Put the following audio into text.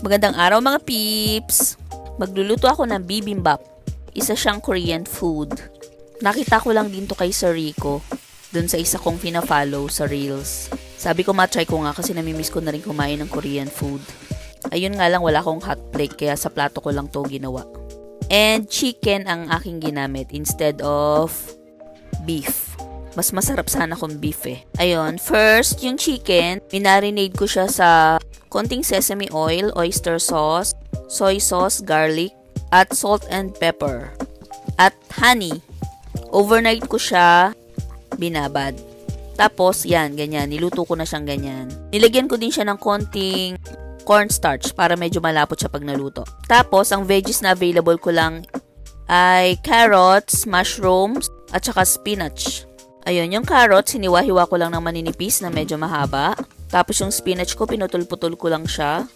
Magandang araw mga peeps! Magluluto ako ng bibimbap. Isa siyang Korean food. Nakita ko lang din to kay Sir Rico, dun sa isa kong pina-follow sa Reels. Sabi ko matry ko nga kasi namimiss ko na rin kumain ng Korean food. Ayun nga lang wala akong hot plate kaya sa plato ko lang to ginawa. And chicken ang aking ginamit instead of beef. Mas masarap sana kung beef eh. Ayun, first yung chicken, minarinade ko siya sa konting sesame oil, oyster sauce, soy sauce, garlic, at salt and pepper. At honey. Overnight ko siya binabad. Tapos, yan, ganyan. Niluto ko na siyang ganyan. Nilagyan ko din siya ng konting cornstarch para medyo malapot siya pag naluto. Tapos, ang veggies na available ko lang ay carrots, mushrooms, at saka spinach. Ayun, yung carrots, hiniwa-hiwa ko lang ng maninipis na medyo mahaba. Tapos yung spinach ko, pinutol-putol ko lang siya.